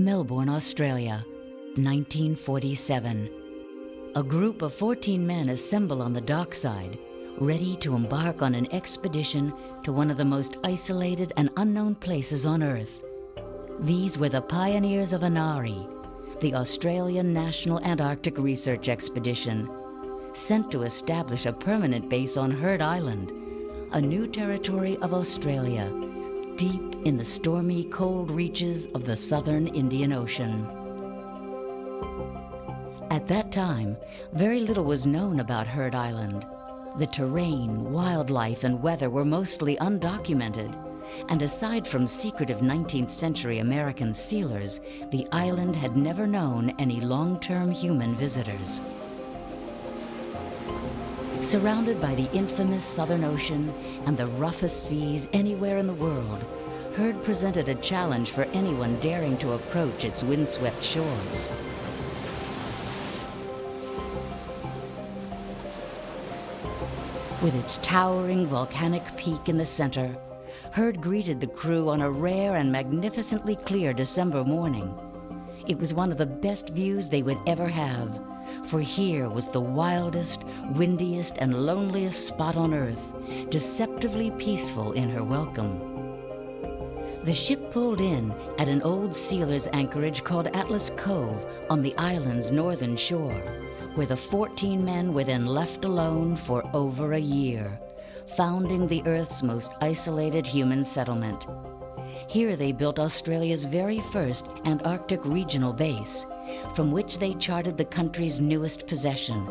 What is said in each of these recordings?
Melbourne, Australia, 1947. A group of 14 men assemble on the dockside, ready to embark on an expedition to one of the most isolated and unknown places on Earth. These were the pioneers of ANARI, the Australian National Antarctic Research Expedition, sent to establish a permanent base on Heard Island, a new territory of Australia, deep in the stormy, cold reaches of the southern Indian Ocean. At that time, very little was known about Heard Island. The terrain, wildlife, and weather were mostly undocumented, and aside from secretive 19th century American sealers, the island had never known any long-term human visitors. Surrounded by the infamous Southern Ocean and the roughest seas anywhere in the world, Heard presented a challenge for anyone daring to approach its windswept shores. With its towering volcanic peak in the center, Heard greeted the crew on a rare and magnificently clear December morning. It was one of the best views they would ever have, for here was the wildest, windiest, and loneliest spot on Earth, deceptively peaceful in her welcome. The ship pulled in at an old sealer's anchorage called Atlas Cove on the island's northern shore, where the 14 men were then left alone for over a year, founding the Earth's most isolated human settlement. Here they built Australia's very first Antarctic regional base, from which they charted the country's newest possession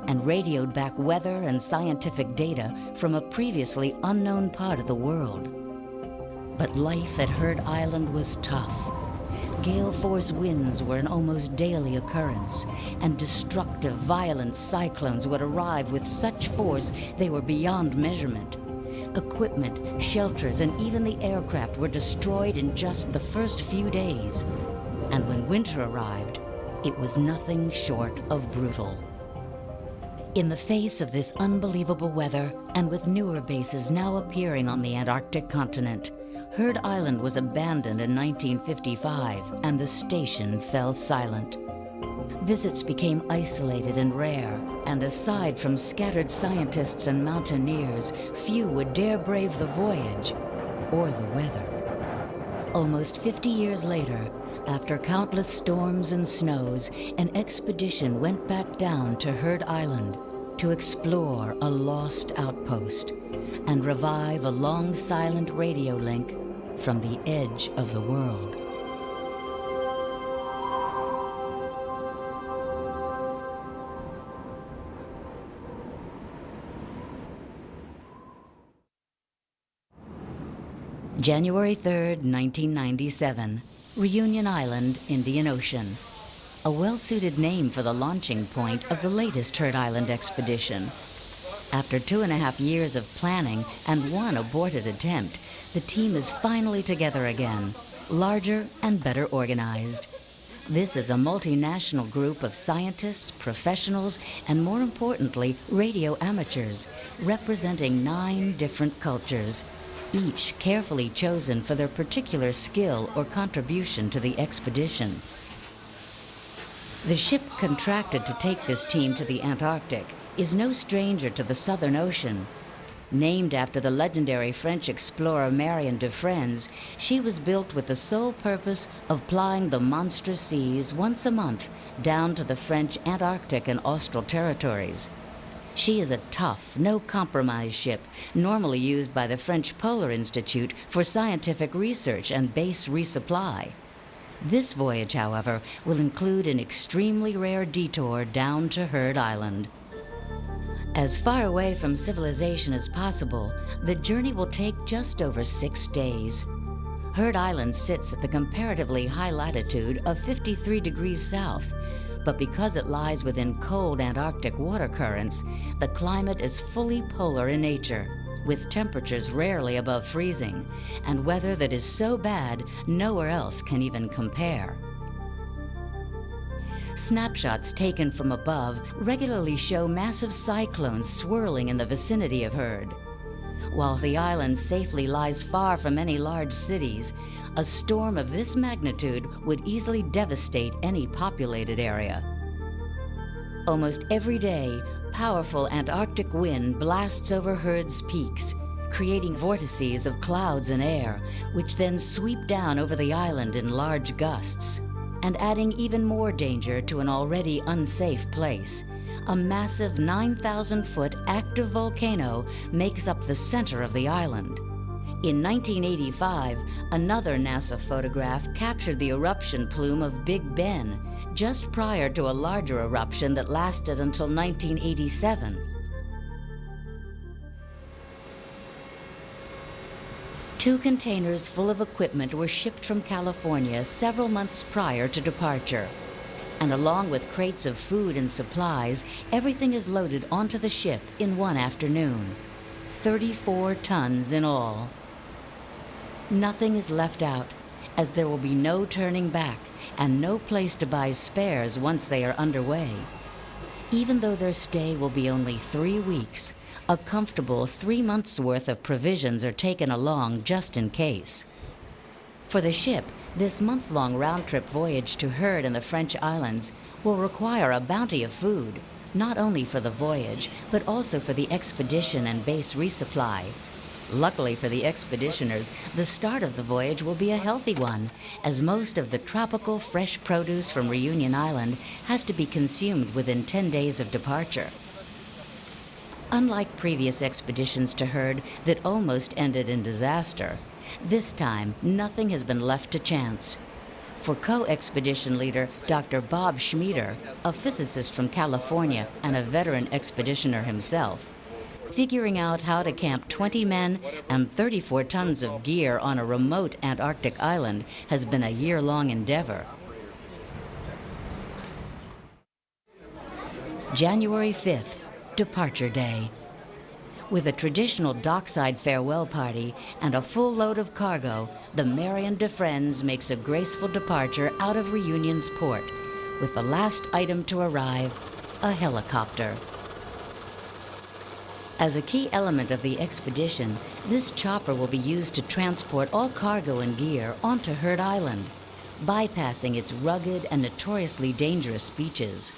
and radioed back weather and scientific data from a previously unknown part of the world. But life at Heard Island was tough. Gale force winds were an almost daily occurrence, and destructive, violent cyclones would arrive with such force they were beyond measurement. Equipment, shelters, and even the aircraft were destroyed in just the first few days. And when winter arrived, it was nothing short of brutal. In the face of this unbelievable weather, and with newer bases now appearing on the Antarctic continent, Heard Island was abandoned in 1955, and the station fell silent. Visits became isolated and rare, and aside from scattered scientists and mountaineers, few would dare brave the voyage or the weather. Almost 50 years later, after countless storms and snows, an expedition went back down to Heard Island to explore a lost outpost and revive a long silent radio link from the edge of the world. January 3rd, 1997, Reunion Island, Indian Ocean. A well-suited name for the launching point of the latest Heard Island expedition. After 2.5 years of planning and one aborted attempt, the team is finally together again, larger and better organized. This is a multinational group of scientists, professionals, and more importantly, radio amateurs, representing 9 different cultures, each carefully chosen for their particular skill or contribution to the expedition. The ship contracted to take this team to the Antarctic is no stranger to the Southern Ocean. Named after the legendary French explorer Marion Dufresne's, she was built with the sole purpose of plying the monstrous seas once a month down to the French Antarctic and Austral territories. She is a tough, no-compromise ship, normally used by the French Polar Institute for scientific research and base resupply. This voyage, however, will include an extremely rare detour down to Heard Island. As far away from civilization as possible, the journey will take just over 6 days. Heard Island sits at the comparatively high latitude of 53 degrees south, but because it lies within cold Antarctic water currents, the climate is fully polar in nature, with temperatures rarely above freezing, and weather that is so bad nowhere else can even compare. Snapshots taken from above regularly show massive cyclones swirling in the vicinity of Heard. While the island safely lies far from any large cities, a storm of this magnitude would easily devastate any populated area. Almost every day, powerful Antarctic wind blasts over Heard's peaks, creating vortices of clouds and air, which then sweep down over the island in large gusts, and adding even more danger to an already unsafe place. A massive 9,000-foot active volcano makes up the center of the island. In 1985, another NASA photograph captured the eruption plume of Big Ben, just prior to a larger eruption that lasted until 1987. Two containers full of equipment were shipped from California several months prior to departure. And along with crates of food and supplies, everything is loaded onto the ship in one afternoon. 34 tons in all. Nothing is left out, as there will be no turning back and no place to buy spares once they are underway. Even though their stay will be only 3 weeks, a comfortable 3 months' worth of provisions are taken along just in case. For the ship, this month-long round-trip voyage to Heard in the French islands will require a bounty of food, not only for the voyage, but also for the expedition and base resupply. Luckily for the expeditioners, the start of the voyage will be a healthy one, as most of the tropical fresh produce from Reunion Island has to be consumed within 10 days of departure. Unlike previous expeditions to Heard that almost ended in disaster, this time nothing has been left to chance. For co-expedition leader Dr. Bob Schmieder, a physicist from California and a veteran expeditioner himself, figuring out how to camp 20 men and 34 tons of gear on a remote Antarctic island has been a year-long endeavor. January 5th, departure day. With a traditional dockside farewell party and a full load of cargo, the Marion de Friends makes a graceful departure out of Reunion's port, with the last item to arrive, a helicopter. As a key element of the expedition, this chopper will be used to transport all cargo and gear onto Heard Island, bypassing its rugged and notoriously dangerous beaches.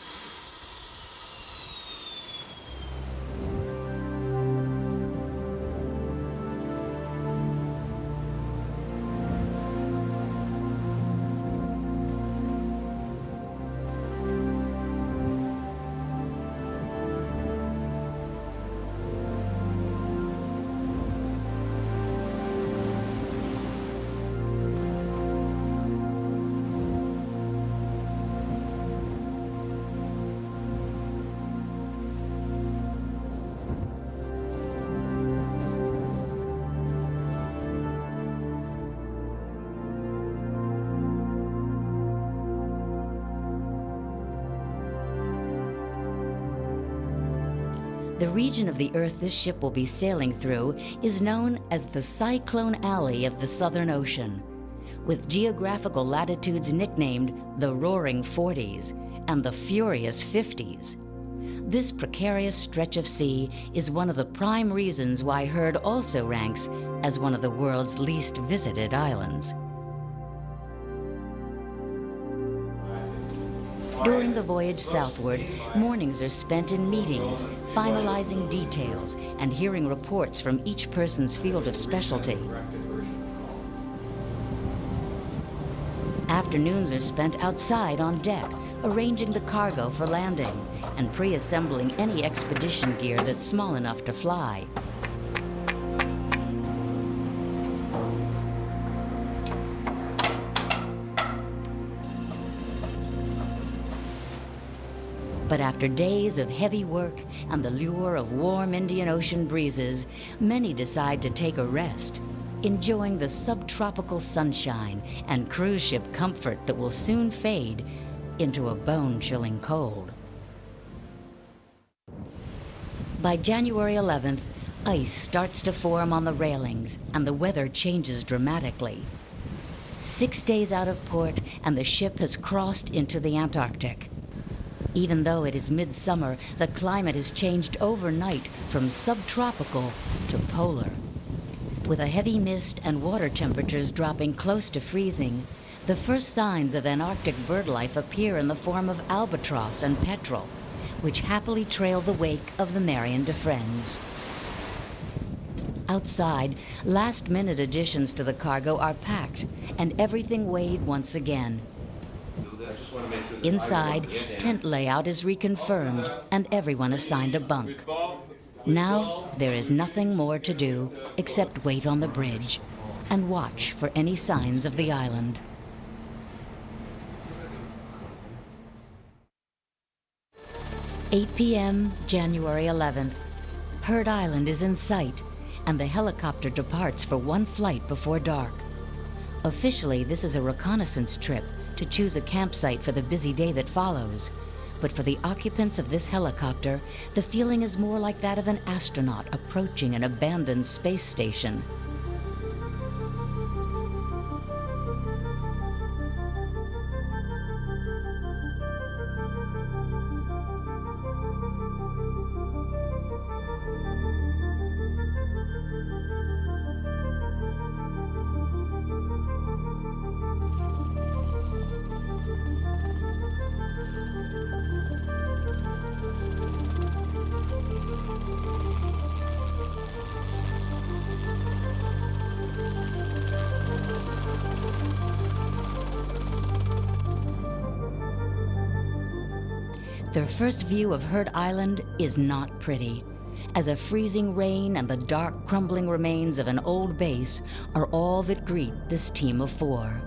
The region of the Earth this ship will be sailing through is known as the Cyclone Alley of the Southern Ocean, with geographical latitudes nicknamed the Roaring Forties and the Furious Fifties. This precarious stretch of sea is one of the prime reasons why Heard also ranks as one of the world's least visited islands. During the voyage southward, mornings are spent in meetings, finalizing details, and hearing reports from each person's field of specialty. Afternoons are spent outside on deck, arranging the cargo for landing, and pre-assembling any expedition gear that's small enough to fly. But after days of heavy work and the lure of warm Indian Ocean breezes, many decide to take a rest, enjoying the subtropical sunshine and cruise ship comfort that will soon fade into a bone-chilling cold. By January 11th, ice starts to form on the railings and the weather changes dramatically. 6 days out of port and the ship has crossed into the Antarctic. Even though it is midsummer, the climate has changed overnight from subtropical to polar. With a heavy mist and water temperatures dropping close to freezing, the first signs of Antarctic bird life appear in the form of albatross and petrel, which happily trail the wake of the Marion de Friends. Outside, last-minute additions to the cargo are packed, and everything weighed once again. Inside, tent layout is reconfirmed, and everyone assigned a bunk. Now, there is nothing more to do except wait on the bridge and watch for any signs of the island. "8 p.m., January 11th. Heard Island is in sight, and the helicopter departs for one flight before dark. Officially, this is a reconnaissance trip to choose a campsite for the busy day that follows. But for the occupants of this helicopter, the feeling is more like that of an astronaut approaching an abandoned space station. Their first view of Heard Island is not pretty, as a freezing rain and the dark, crumbling remains of an old base are all that greet this team of four.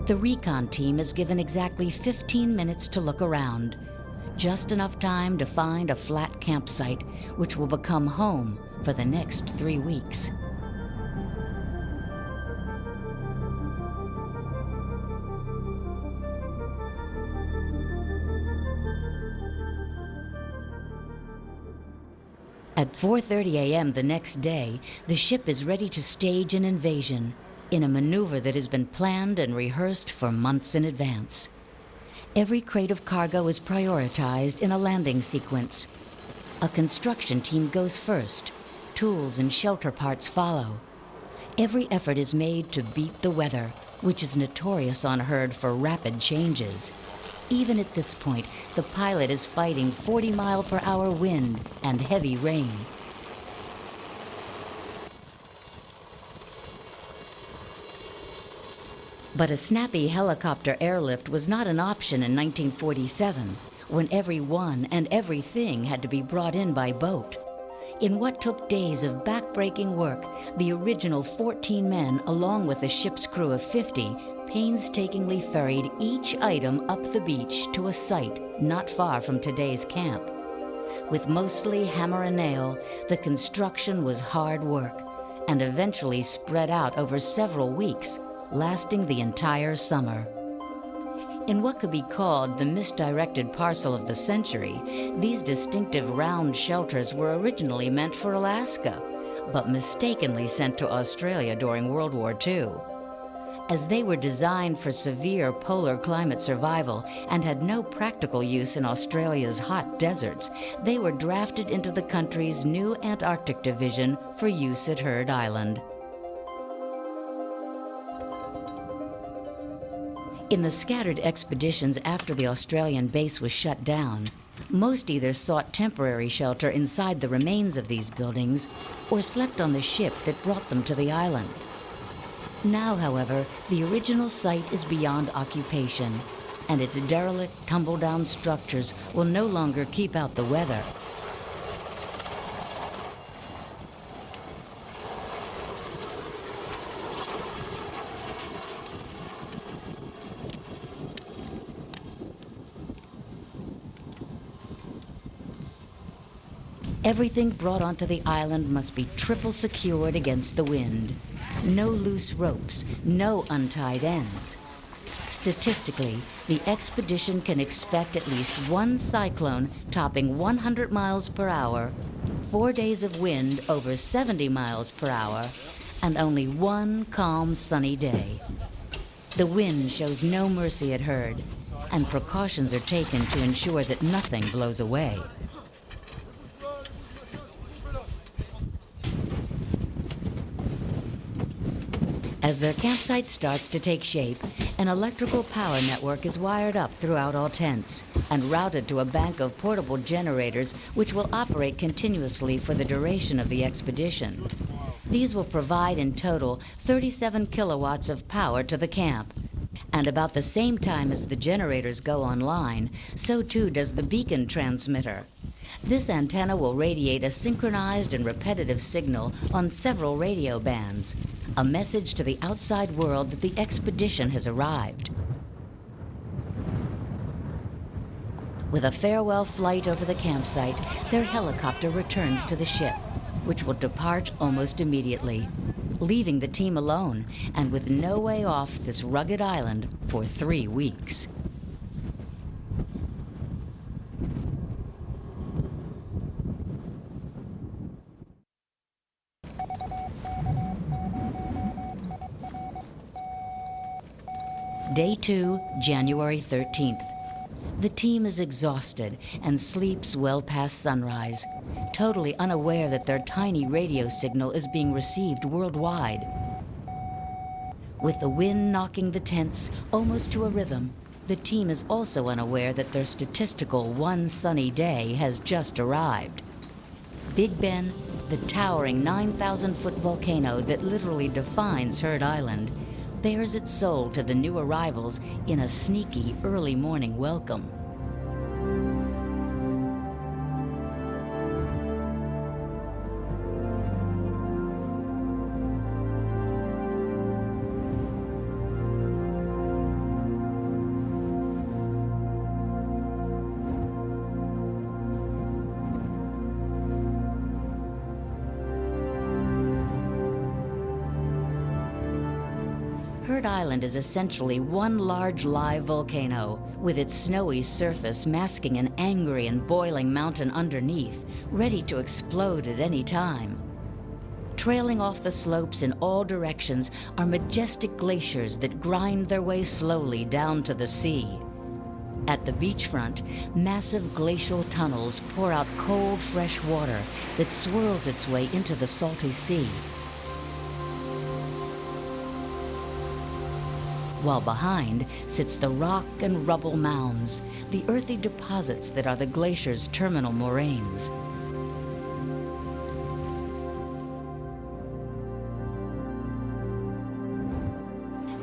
The recon team is given exactly 15 minutes to look around. Just enough time to find a flat campsite, which will become home for the next 3 weeks. At 4:30 a.m. the next day, the ship is ready to stage an invasion in a maneuver that has been planned and rehearsed for months in advance. Every crate of cargo is prioritized in a landing sequence. A construction team goes first. Tools and shelter parts follow. Every effort is made to beat the weather, which is notorious on Heard for rapid changes. Even at this point, the pilot is fighting 40-mile-per-hour wind and heavy rain. But a snappy helicopter airlift was not an option in 1947, when everyone and everything had to be brought in by boat. In what took days of back-breaking work, the original 14 men, along with a ship's crew of 50, painstakingly ferried each item up the beach to a site not far from today's camp. With mostly hammer and nail, the construction was hard work, and eventually spread out over several weeks, lasting the entire summer. In what could be called the misdirected parcel of the century, these distinctive round shelters were originally meant for Alaska, but mistakenly sent to Australia during World War II. As they were designed for severe polar climate survival and had no practical use in Australia's hot deserts, they were drafted into the country's new Antarctic division for use at Heard Island. In the scattered expeditions after the Australian base was shut down, most either sought temporary shelter inside the remains of these buildings or slept on the ship that brought them to the island. Now, however, the original site is beyond occupation, and its derelict, tumble-down structures will no longer keep out the weather. Everything brought onto the island must be triple secured against the wind. No loose ropes, no untied ends. Statistically, the expedition can expect at least one cyclone topping 100 miles per hour, 4 days of wind over 70 miles per hour, and only one calm, sunny day. The wind shows no mercy at Herd, and precautions are taken to ensure that nothing blows away. As their campsite starts to take shape, an electrical power network is wired up throughout all tents and routed to a bank of portable generators which will operate continuously for the duration of the expedition. These will provide in total 37 kilowatts of power to the camp. And about the same time as the generators go online, so too does the beacon transmitter. This antenna will radiate a synchronized and repetitive signal on several radio bands, a message to the outside world that the expedition has arrived. With a farewell flight over the campsite, their helicopter returns to the ship, which will depart almost immediately, leaving the team alone and with no way off this rugged island for 3 weeks. Day 2, January 13th. The team is exhausted and sleeps well past sunrise, totally unaware that their tiny radio signal is being received worldwide. With the wind knocking the tents almost to a rhythm, the team is also unaware that their statistical one sunny day has just arrived. Big Ben, the towering 9,000-foot volcano that literally defines Herd Island, bears its soul to the new arrivals in a sneaky early morning welcome. Herd Island is essentially one large live volcano, with its snowy surface masking an angry and boiling mountain underneath, ready to explode at any time. Trailing off the slopes in all directions are majestic glaciers that grind their way slowly down to the sea. At the beachfront, massive glacial tunnels pour out cold, fresh water that swirls its way into the salty sea. While behind sits the rock and rubble mounds, the earthy deposits that are the glacier's terminal moraines.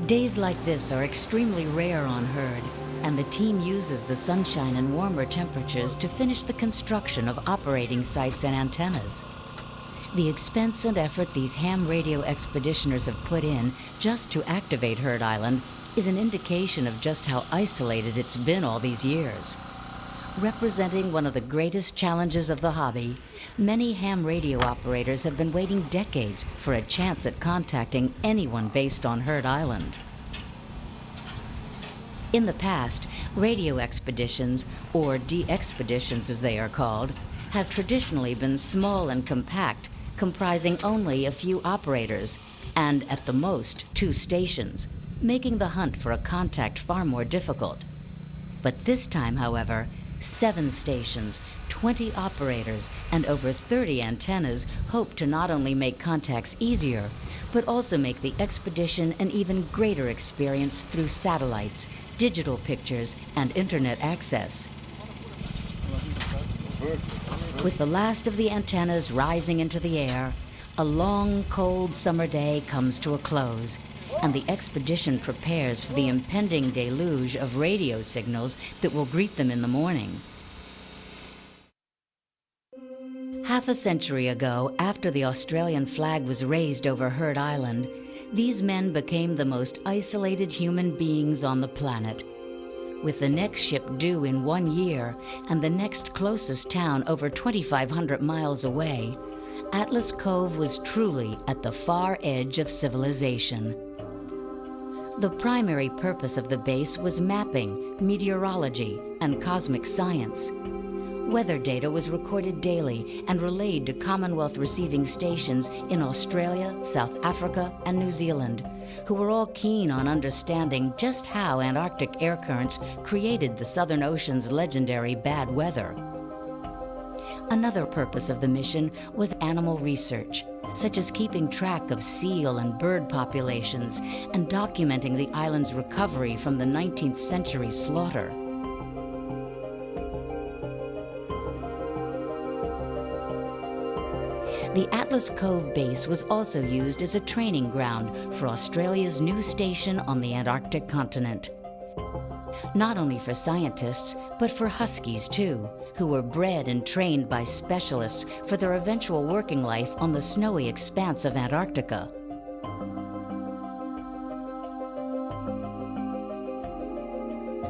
Days like this are extremely rare on Herd, and the team uses the sunshine and warmer temperatures to finish the construction of operating sites and antennas. The expense and effort these ham radio expeditioners have put in just to activate Herd Island is an indication of just how isolated it's been all these years. Representing one of the greatest challenges of the hobby, many ham radio operators have been waiting decades for a chance at contacting anyone based on Herd Island. In the past, radio expeditions, or Dxpeditions as they are called, have traditionally been small and compact, comprising only a few operators, and at the most 2 stations, making the hunt for a contact far more difficult. But this time, however, 7 stations, 20 operators, and over 30 antennas hope to not only make contacts easier, but also make the expedition an even greater experience through satellites, digital pictures, and internet access. With the last of the antennas rising into the air, a long, cold summer day comes to a close, and the expedition prepares for the impending deluge of radio signals that will greet them in the morning. Half a century ago, after the Australian flag was raised over Herd Island, these men became the most isolated human beings on the planet. With the next ship due in 1 year and the next closest town over 2,500 miles away, Atlas Cove was truly at the far edge of civilization. The primary purpose of the base was mapping, meteorology, and cosmic science. Weather data was recorded daily and relayed to Commonwealth receiving stations in Australia, South Africa, and New Zealand, who were all keen on understanding just how Antarctic air currents created the Southern Ocean's legendary bad weather. Another purpose of the mission was animal research, such as keeping track of seal and bird populations and documenting the island's recovery from the 19th century slaughter. The Atlas Cove base was also used as a training ground for Australia's new station on the Antarctic continent. Not only for scientists, but for huskies too, who were bred and trained by specialists for their eventual working life on the snowy expanse of Antarctica.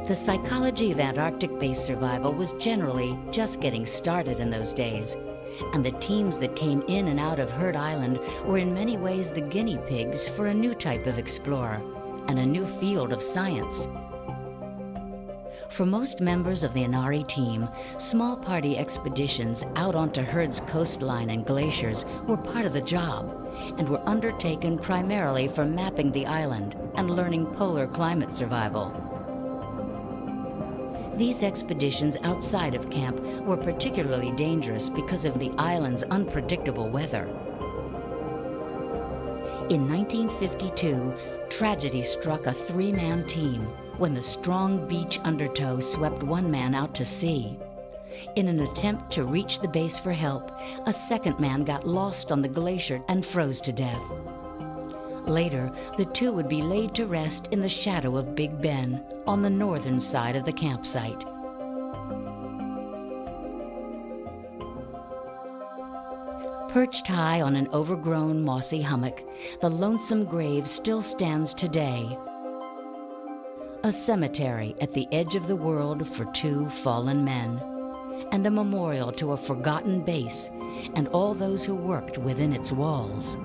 The psychology of Antarctic base survival was generally just getting started in those days, and the teams that came in and out of Heard Island were in many ways the guinea pigs for a new type of explorer and a new field of science. For most members of the Inari team, small party expeditions out onto Heard's coastline and glaciers were part of the job and were undertaken primarily for mapping the island and learning polar climate survival. These expeditions outside of camp were particularly dangerous because of the island's unpredictable weather. In 1952, tragedy struck a three-man team when the strong beach undertow swept one man out to sea. In an attempt to reach the base for help, a second man got lost on the glacier and froze to death. Later, the two would be laid to rest in the shadow of Big Ben on the northern side of the campsite. Perched high on an overgrown mossy hummock, the lonesome grave still stands today. A cemetery at the edge of the world for two fallen men, and a memorial to a forgotten base and all those who worked within its walls.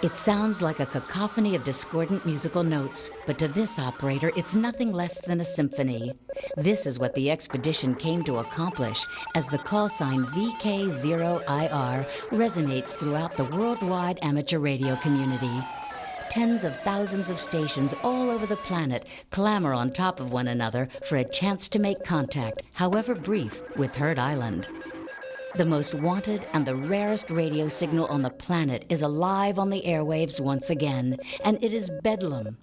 It sounds like a cacophony of discordant musical notes, but to this operator, it's nothing less than a symphony. This is what the expedition came to accomplish as the call sign VK0IR resonates throughout the worldwide amateur radio community. Tens of thousands of stations all over the planet clamor on top of one another for a chance to make contact, however brief, with Heard Island. The most wanted and the rarest radio signal on the planet is alive on the airwaves once again, and it is bedlam.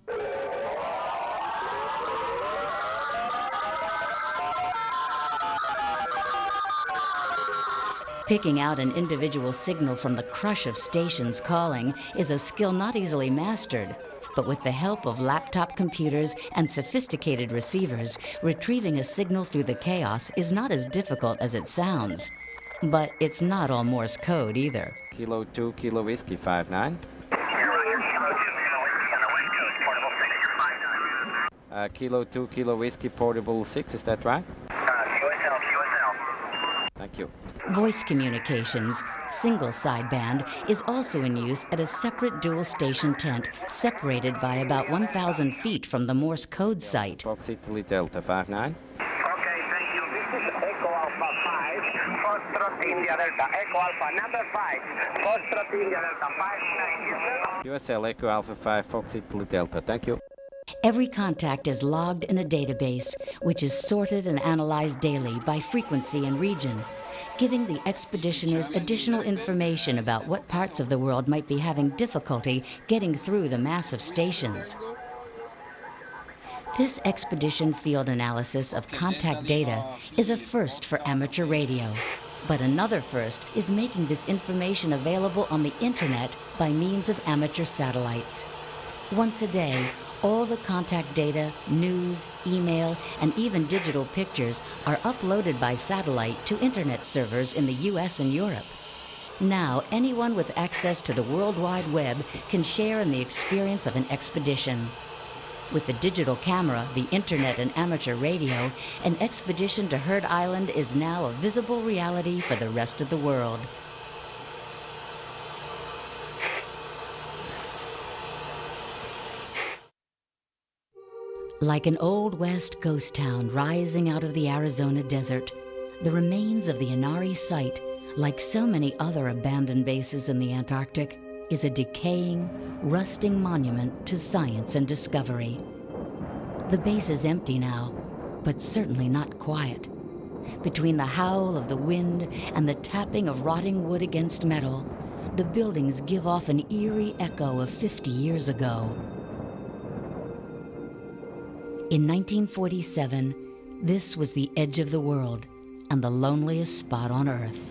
Picking out an individual signal from the crush of stations calling is a skill not easily mastered. But with the help of laptop computers and sophisticated receivers, retrieving a signal through the chaos is not as difficult as it sounds. But it's not all Morse code either. Kilo 2, Kilo Whiskey 59. Kilo 2, Kilo Whiskey Portable 6, is that right? Thank you. Voice communications, single sideband, is also in use at a separate dual station tent separated by about 1,000 feet from the Morse code site. Fox Italy Delta 59. India Delta, Echo Alpha number 5, Foxtrot India Delta 590. USL Echo Alpha 5, Fox Italy Delta, thank you. Every contact is logged in a database, which is sorted and analyzed daily by frequency and region, giving the expeditioners additional information about what parts of the world might be having difficulty getting through the massive stations. This expedition field analysis of contact data is a first for amateur radio. But another first is making this information available on the internet by means of amateur satellites. Once a day, all the contact data, news, email, and even digital pictures are uploaded by satellite to internet servers in the US and Europe. Now, anyone with access to the World Wide Web can share in the experience of an expedition. With the digital camera, the internet, and amateur radio, an expedition to Heard Island is now a visible reality for the rest of the world. Like an Old West ghost town rising out of the Arizona desert, the remains of the Inari site, like so many other abandoned bases in the Antarctic, is a decaying, rusting monument to science and discovery. The base is empty now, but certainly not quiet. Between the howl of the wind and the tapping of rotting wood against metal, the buildings give off an eerie echo of 50 years ago. In 1947, this was the edge of the world and the loneliest spot on Earth.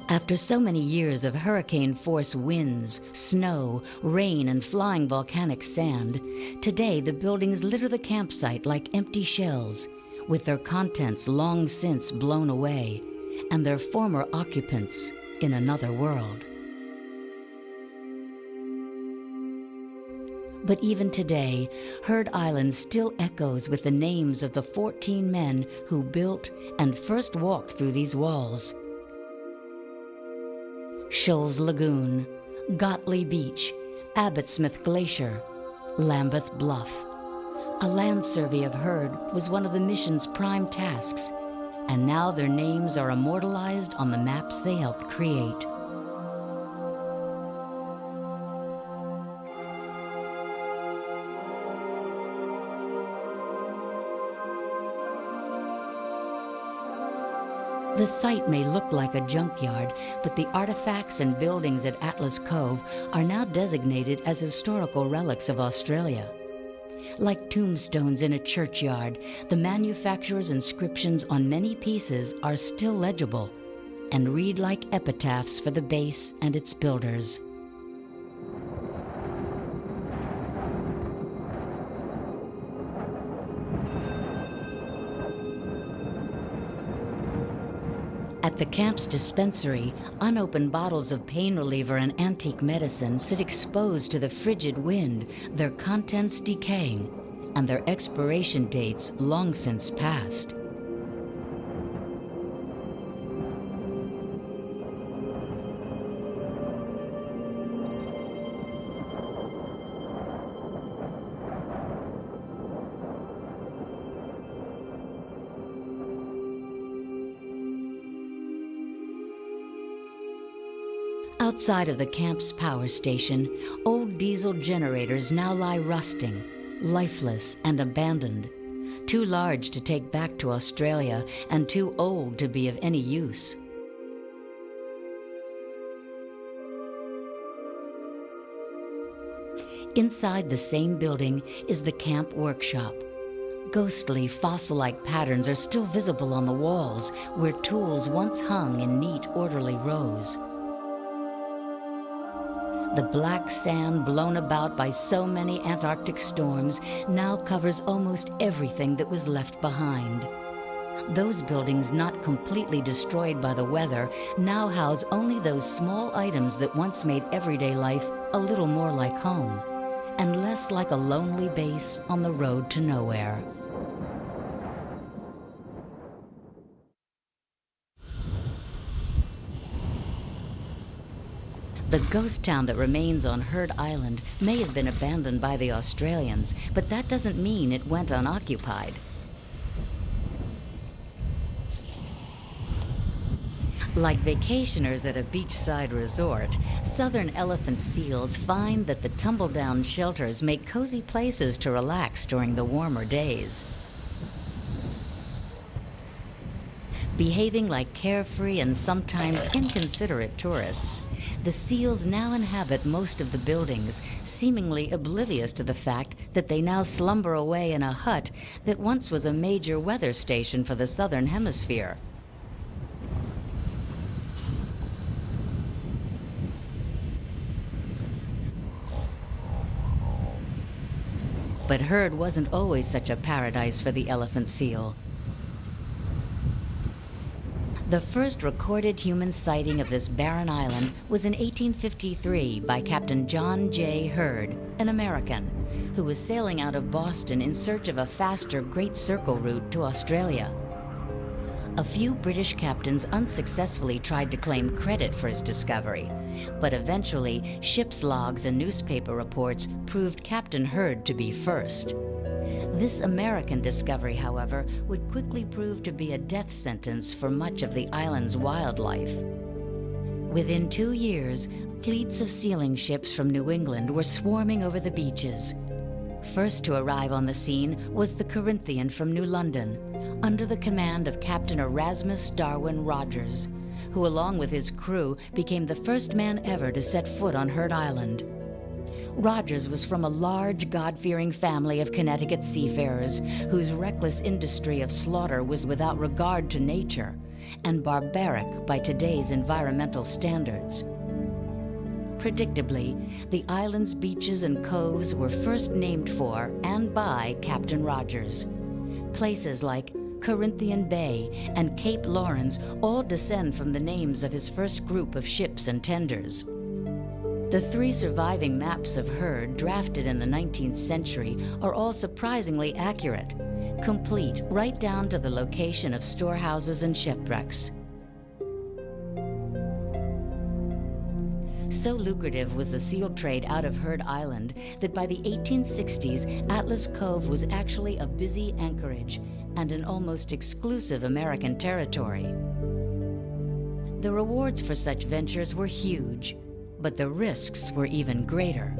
After so many years of hurricane-force winds, snow, rain, and flying volcanic sand, today the buildings litter the campsite like empty shells, with their contents long since blown away, and their former occupants in another world. But even today, Heard Island still echoes with the names of the 14 men who built and first walked through these walls. Shoals Lagoon, Gotley Beach, Abbottsmith Glacier, Lambeth Bluff. A land survey of Heard was one of the mission's prime tasks, and now their names are immortalized on the maps they helped create. The site may look like a junkyard, but the artifacts and buildings at Atlas Cove are now designated as historical relics of Australia. Like tombstones in a churchyard, the manufacturer's inscriptions on many pieces are still legible and read like epitaphs for the base and its builders. At the camp's dispensary, unopened bottles of pain reliever and antique medicine sit exposed to the frigid wind, their contents decaying, and their expiration dates long since passed. Outside of the camp's power station, old diesel generators now lie rusting, lifeless and abandoned, too large to take back to Australia and too old to be of any use. Inside the same building is the camp workshop. Ghostly, fossil-like patterns are still visible on the walls where tools once hung in neat, orderly rows. The black sand blown about by so many Antarctic storms now covers almost everything that was left behind. Those buildings not completely destroyed by the weather now house only those small items that once made everyday life a little more like home, and less like a lonely base on the road to nowhere. The ghost town that remains on Heard Island may have been abandoned by the Australians, but that doesn't mean it went unoccupied. Like vacationers at a beachside resort, southern elephant seals find that the tumble-down shelters make cozy places to relax during the warmer days. Behaving like carefree and sometimes inconsiderate tourists, the seals now inhabit most of the buildings, seemingly oblivious to the fact that they now slumber away in a hut that once was a major weather station for the southern hemisphere. But Heard wasn't always such a paradise for the elephant seal. The first recorded human sighting of this barren island was in 1853 by Captain John J. Heard, an American, who was sailing out of Boston in search of a faster Great Circle route to Australia. A few British captains unsuccessfully tried to claim credit for his discovery, but eventually ship's logs and newspaper reports proved Captain Heard to be first. This American discovery, however, would quickly prove to be a death sentence for much of the island's wildlife. Within 2 years, fleets of sealing ships from New England were swarming over the beaches. First to arrive on the scene was the Corinthian from New London, under the command of Captain Erasmus Darwin Rogers, who along with his crew became the first man ever to set foot on Heard Island. Rogers was from a large, God-fearing family of Connecticut seafarers whose reckless industry of slaughter was without regard to nature and barbaric by today's environmental standards. Predictably, the island's beaches and coves were first named for and by Captain Rogers. Places like Corinthian Bay and Cape Lawrence all descend from the names of his first group of ships and tenders. The 3 surviving maps of Heard, drafted in the 19th century, are all surprisingly accurate, complete right down to the location of storehouses and shipwrecks. So lucrative was the seal trade out of Heard Island that by the 1860s, Atlas Cove was actually a busy anchorage and an almost exclusive American territory. The rewards for such ventures were huge, but the risks were even greater.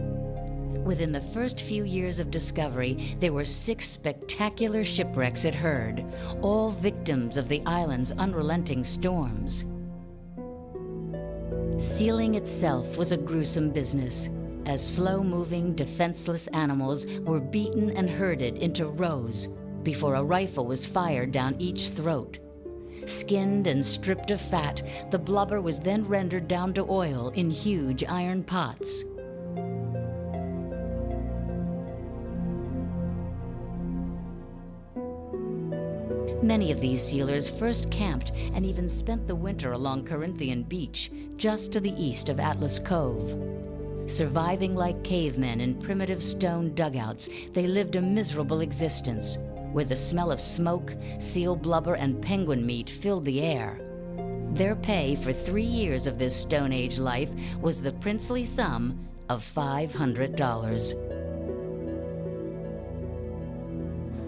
Within the first few years of discovery, there were 6 spectacular shipwrecks at Heard, all victims of the island's unrelenting storms. Sealing itself was a gruesome business, as slow-moving, defenseless animals were beaten and herded into rows before a rifle was fired down each throat. Skinned and stripped of fat, the blubber was then rendered down to oil in huge iron pots. Many of these sealers first camped and even spent the winter along Corinthian Beach, just to the east of Atlas Cove. Surviving like cavemen in primitive stone dugouts, they lived a miserable existence, where the smell of smoke, seal blubber, and penguin meat filled the air. Their pay for 3 years of this Stone Age life was the princely sum of $500.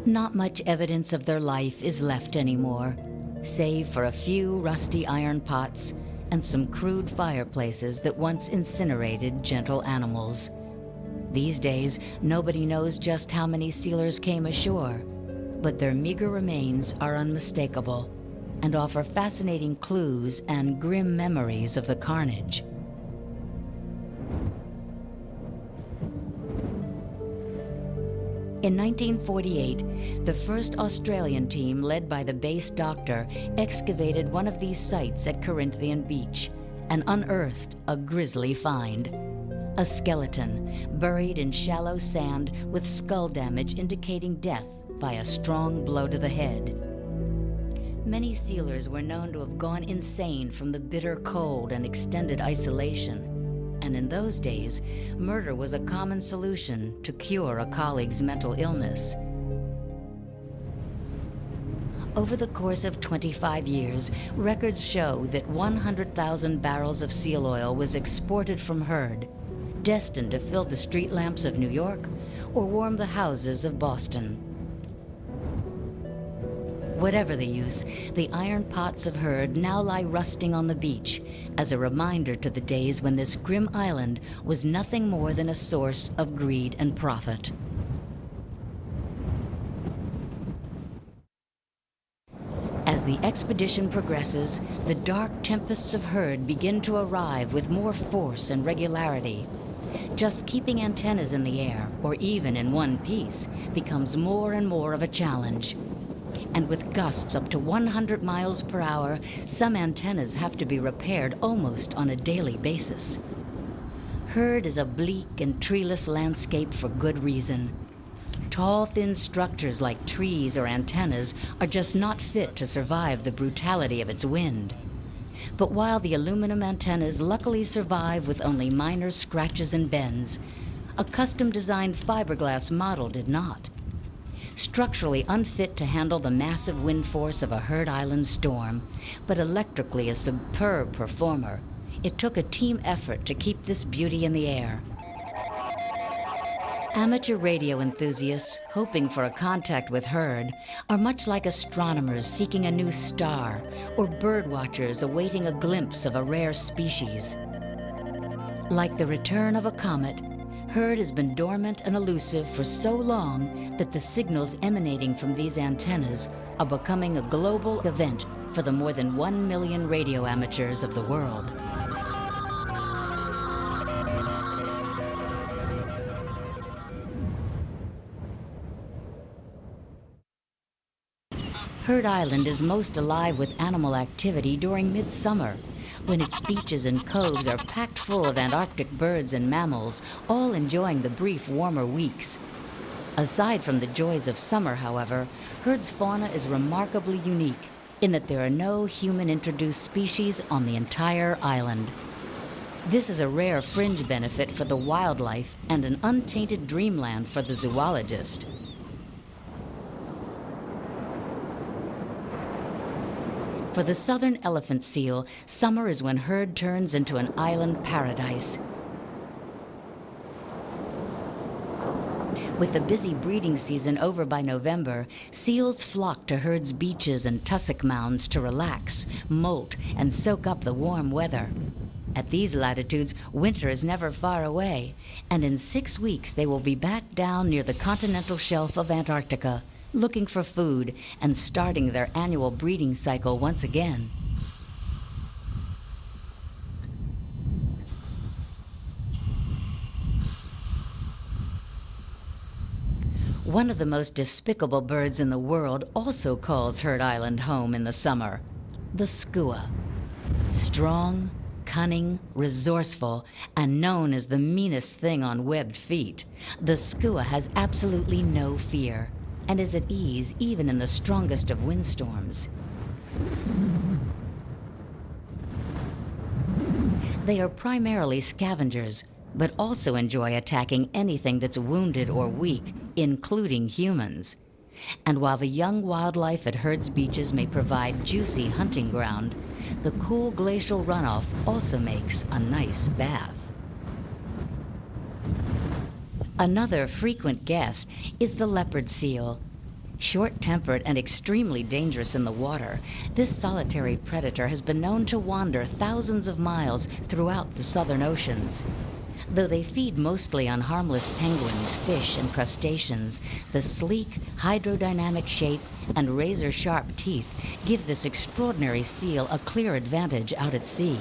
Not much evidence of their life is left anymore, save for a few rusty iron pots and some crude fireplaces that once incinerated gentle animals. These days, nobody knows just how many sealers came ashore, but their meager remains are unmistakable and offer fascinating clues and grim memories of the carnage. In 1948, the first Australian team, led by the base doctor, excavated one of these sites at Corinthian Beach and unearthed a grisly find. A skeleton buried in shallow sand with skull damage indicating death by a strong blow to the head. Many sealers were known to have gone insane from the bitter cold and extended isolation. And in those days, murder was a common solution to cure a colleague's mental illness. Over the course of 25 years, records show that 100,000 barrels of seal oil was exported from Heard, destined to fill the street lamps of New York or warm the houses of Boston. Whatever the use, the iron pots of Heard now lie rusting on the beach as a reminder to the days when this grim island was nothing more than a source of greed and profit. As the expedition progresses, the dark tempests of Heard begin to arrive with more force and regularity. Just keeping antennas in the air, or even in one piece, becomes more and more of a challenge. And with gusts up to 100 miles per hour, some antennas have to be repaired almost on a daily basis. Heard is a bleak and treeless landscape for good reason. Tall, thin structures like trees or antennas are just not fit to survive the brutality of its wind. But while the aluminum antennas luckily survive with only minor scratches and bends, A custom-designed fiberglass model did not. Structurally unfit to handle the massive wind force of a Heard Island storm, but electrically a superb performer, it took a team effort to keep this beauty in the air. Amateur radio enthusiasts hoping for a contact with Heard are much like astronomers seeking a new star or bird watchers awaiting a glimpse of a rare species. Like the return of a comet, Heard has been dormant and elusive for so long that the signals emanating from these antennas are becoming a global event for the more than 1 million radio amateurs of the world. Heard Island is most alive with animal activity during midsummer, when its beaches and coves are packed full of Antarctic birds and mammals, all enjoying the brief warmer weeks. Aside from the joys of summer, however, Heard's fauna is remarkably unique in that there are no human-introduced species on the entire island. This is a rare fringe benefit for the wildlife and an untainted dreamland for the zoologist. For the southern elephant seal, summer is when Heard turns into an island paradise. With the busy breeding season over by November, seals flock to Heard's beaches and tussock mounds to relax, molt, and soak up the warm weather. At these latitudes, winter is never far away, and in 6 weeks they will be back down near the continental shelf of Antarctica, looking for food and starting their annual breeding cycle once again. One of the most despicable birds in the world also calls Heard Island home in the summer, the skua. Strong, cunning, resourceful, and known as the meanest thing on webbed feet, the skua has absolutely no fear and is at ease even in the strongest of windstorms. They are primarily scavengers, but also enjoy attacking anything that's wounded or weak, including humans. And while the young wildlife at Heard's beaches may provide juicy hunting ground, the cool glacial runoff also makes a nice bath. Another frequent guest is the leopard seal. Short-tempered and extremely dangerous in the water, this solitary predator has been known to wander thousands of miles throughout the southern oceans. Though they feed mostly on harmless penguins, fish, and crustaceans, the sleek, hydrodynamic shape and razor-sharp teeth give this extraordinary seal a clear advantage out at sea.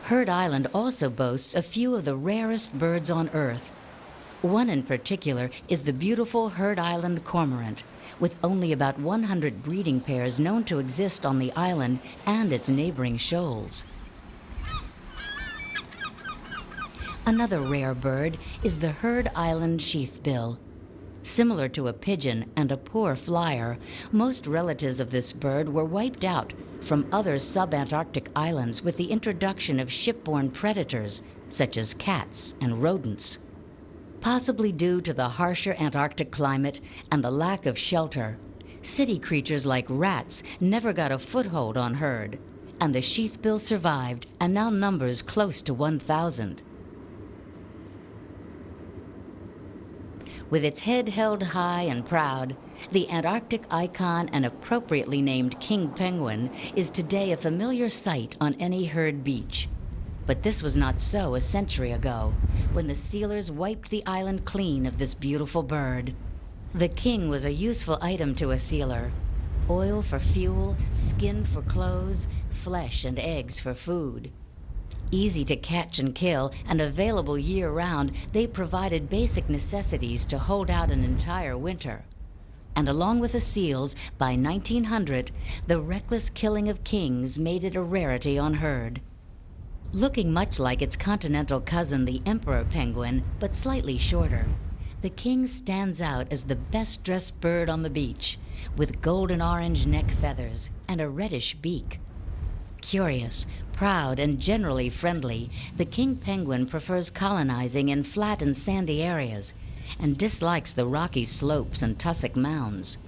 Heard Island also boasts a few of the rarest birds on Earth. One in particular is the beautiful Heard Island cormorant, with only about 100 breeding pairs known to exist on the island and its neighboring shoals. Another rare bird is the Heard Island sheathbill. Similar to a pigeon and a poor flyer, most relatives of this bird were wiped out from other subantarctic islands with the introduction of shipborne predators, such as cats and rodents. Possibly due to the harsher Antarctic climate and the lack of shelter, city creatures like rats never got a foothold on Heard, and the sheathbill survived and now numbers close to 1,000. With its head held high and proud, the Antarctic icon and appropriately named king penguin is today a familiar sight on any Heard beach. But this was not so a century ago, when the sealers wiped the island clean of this beautiful bird. The king was a useful item to a sealer. Oil for fuel, skin for clothes, flesh and eggs for food. Easy to catch and kill and available year-round, they provided basic necessities to hold out an entire winter. And along with the seals, by 1900, the reckless killing of kings made it a rarity on Heard. Looking much like its continental cousin, the emperor penguin, but slightly shorter, The king stands out as the best-dressed bird on the beach, with golden-orange neck feathers and a reddish beak. Curious, proud, and generally friendly, the king penguin prefers colonizing in flat and sandy areas and dislikes the rocky slopes and tussock mounds.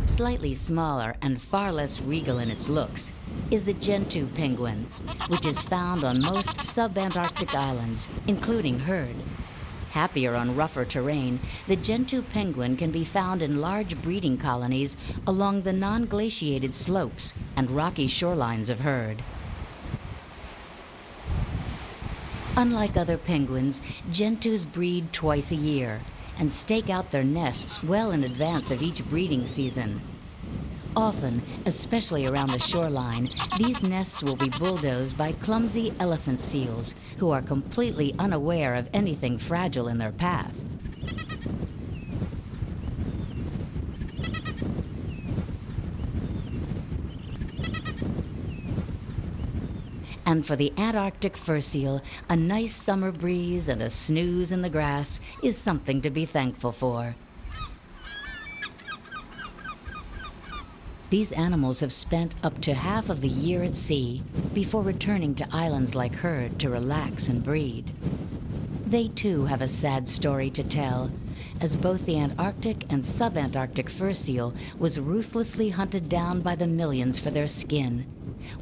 Slightly smaller and far less regal in its looks is the gentoo penguin, which is found on most subantarctic islands, including Heard. Happier on rougher terrain, the gentoo penguin can be found in large breeding colonies along the non-glaciated slopes and rocky shorelines of Heard. Unlike other penguins, gentoos breed twice a year and stake out their nests well in advance of each breeding season. Often, especially around the shoreline, these nests will be bulldozed by clumsy elephant seals who are completely unaware of anything fragile in their path. And for the Antarctic fur seal, a nice summer breeze and a snooze in the grass is something to be thankful for. These animals have spent up to half of the year at sea before returning to islands like Heard to relax and breed. They too have a sad story to tell, as both the Antarctic and subantarctic fur seal was ruthlessly hunted down by the millions for their skin,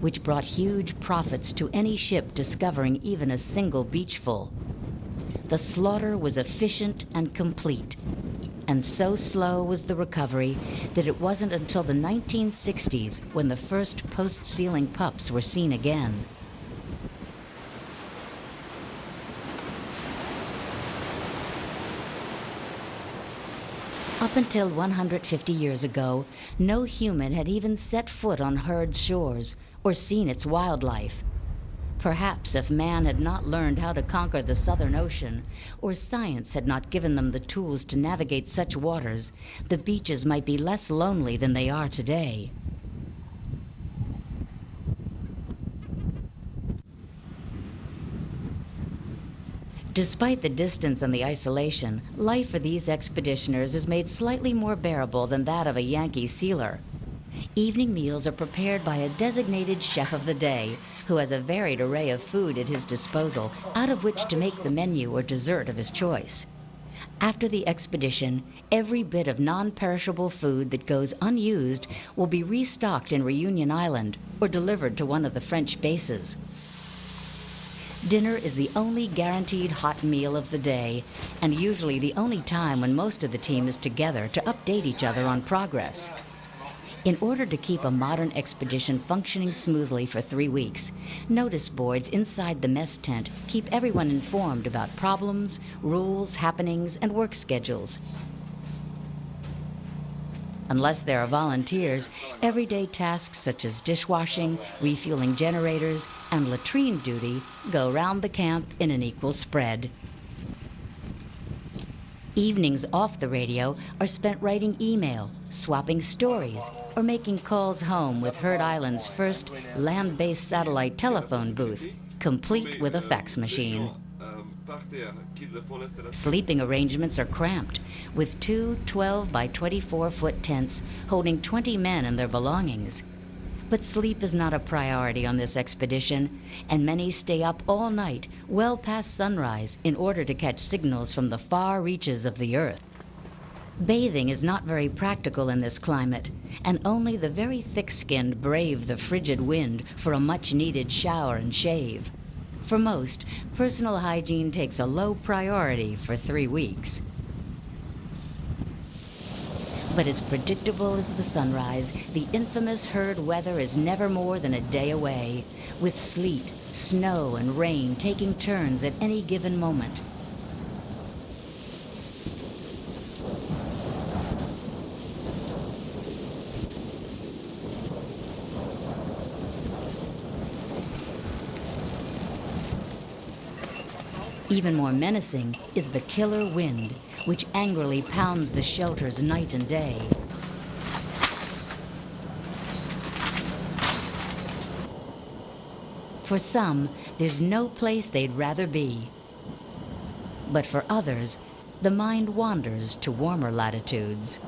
which brought huge profits to any ship discovering even a single beachful. The slaughter was efficient and complete, and so slow was the recovery that it wasn't until the 1960s when the first post-sealing pups were seen again. Up until 150 years ago, no human had even set foot on Heard's shores or seen its wildlife. Perhaps if man had not learned how to conquer the Southern Ocean, or science had not given them the tools to navigate such waters, the beaches might be less lonely than they are today. Despite the distance and the isolation, life for these expeditioners is made slightly more bearable than that of a Yankee sealer. Evening meals are prepared by a designated chef of the day, who has a varied array of food at his disposal, out of which to make the menu or dessert of his choice. After the expedition, every bit of non-perishable food that goes unused will be restocked in Reunion Island or delivered to one of the French bases. Dinner is the only guaranteed hot meal of the day, and usually the only time when most of the team is together to update each other on progress. In order to keep a modern expedition functioning smoothly for 3 weeks, notice boards inside the mess tent keep everyone informed about problems, rules, happenings, and work schedules. Unless there are volunteers, everyday tasks such as dishwashing, refueling generators, and latrine duty go round the camp in an equal spread. Evenings off the radio are spent writing email, swapping stories, or making calls home with Heard Island's first land-based satellite telephone booth, complete with a fax machine. Sleeping arrangements are cramped, with 2 12 by 24-foot tents holding 20 men and their belongings. But sleep is not a priority on this expedition, and many stay up all night, well past sunrise, in order to catch signals from the far reaches of the Earth. Bathing is not very practical in this climate, and only the very thick-skinned brave the frigid wind for a much-needed shower and shave. For most, personal hygiene takes a low priority for 3 weeks. But as predictable as the sunrise, the infamous Heard weather is never more than a day away, with sleet, snow, and rain taking turns at any given moment. Even more menacing is the killer wind, which angrily pounds the shelters night and day. For some, there's no place they'd rather be. But for others, the mind wanders to warmer latitudes.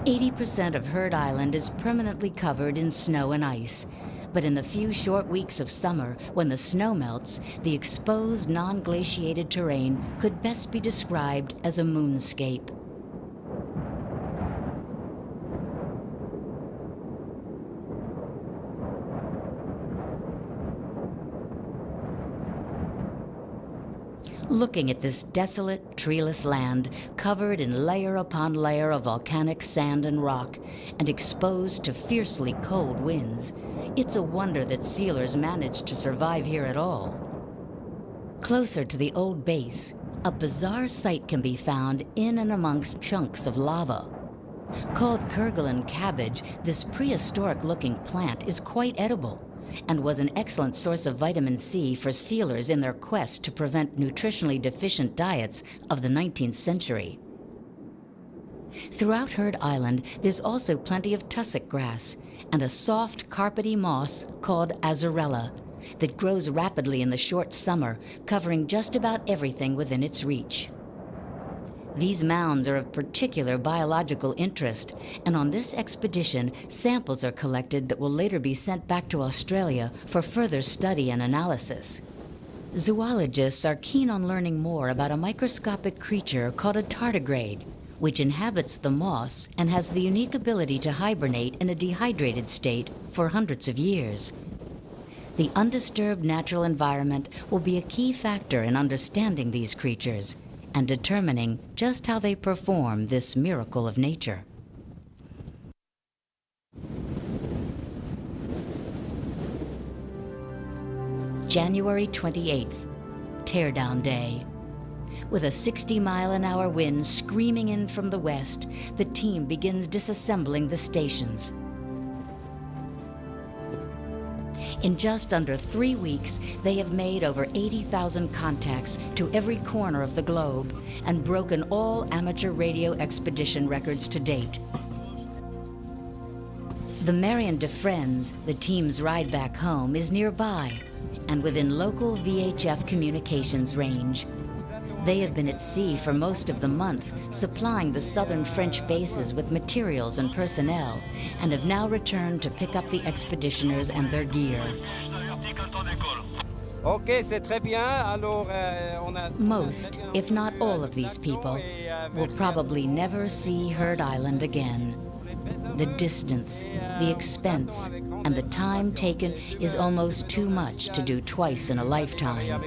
"80% of Heard Island is permanently covered in snow and ice. But in the few short weeks of summer, when the snow melts, the exposed, non-glaciated terrain could best be described as a moonscape." Looking at this desolate, treeless land, covered in layer upon layer of volcanic sand and rock, and exposed to fiercely cold winds, it's a wonder that sealers managed to survive here at all. Closer to the old base, a bizarre sight can be found in and amongst chunks of lava. Called Kerguelen cabbage, this prehistoric-looking plant is quite edible, and was an excellent source of vitamin C for sealers in their quest to prevent nutritionally deficient diets of the 19th century. Throughout Heard Island, there's also plenty of tussock grass and a soft carpety moss called azurella that grows rapidly in the short summer, covering just about everything within its reach. These mounds are of particular biological interest, and on this expedition, samples are collected that will later be sent back to Australia for further study and analysis. Zoologists are keen on learning more about a microscopic creature called a tardigrade, which inhabits the moss and has the unique ability to hibernate in a dehydrated state for hundreds of years. The undisturbed natural environment will be a key factor in understanding these creatures and determining just how they perform this miracle of nature. January 28th, Teardown Day. With a 60-mile-an-hour wind screaming in from the west, the team begins disassembling the stations. In just under 3 weeks, they have made over 80,000 contacts to every corner of the globe and broken all amateur radio expedition records to date. The Marion de Friends, the team's ride back home, is nearby and within local VHF communications range. They have been at sea for most of the month, supplying the southern French bases with materials and personnel, and have now returned to pick up the expeditioners and their gear. Most, if not all of these people, will probably never see Heard Island again. The distance, the expense, and the time taken is almost too much to do twice in a lifetime.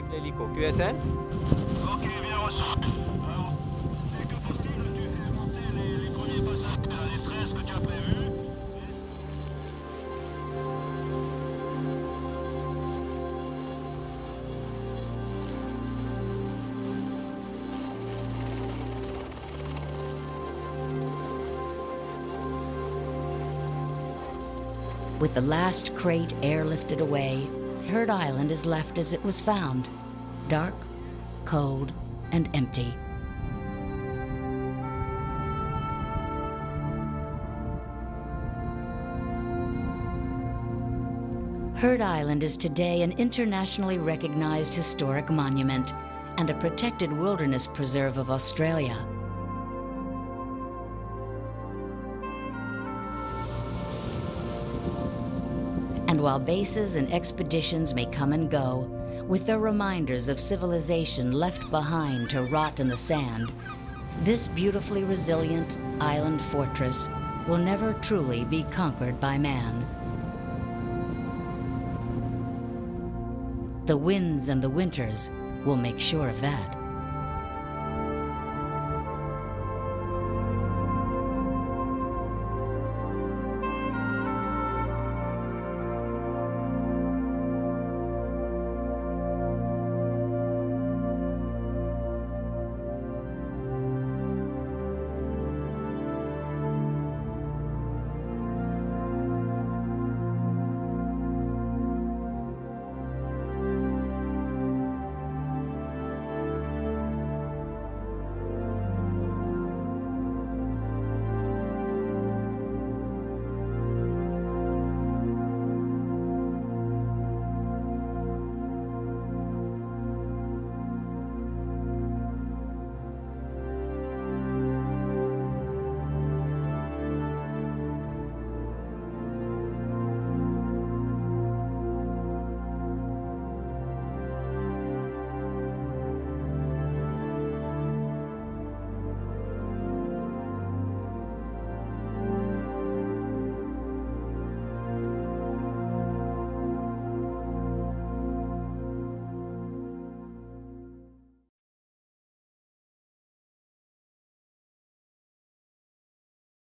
With the last crate airlifted away, Heard Island is left as it was found, dark, cold, and empty. Heard Island is today an internationally recognized historic monument and a protected wilderness preserve of Australia. And while bases and expeditions may come and go, with their reminders of civilization left behind to rot in the sand, this beautifully resilient island fortress will never truly be conquered by man. The winds and the winters will make sure of that.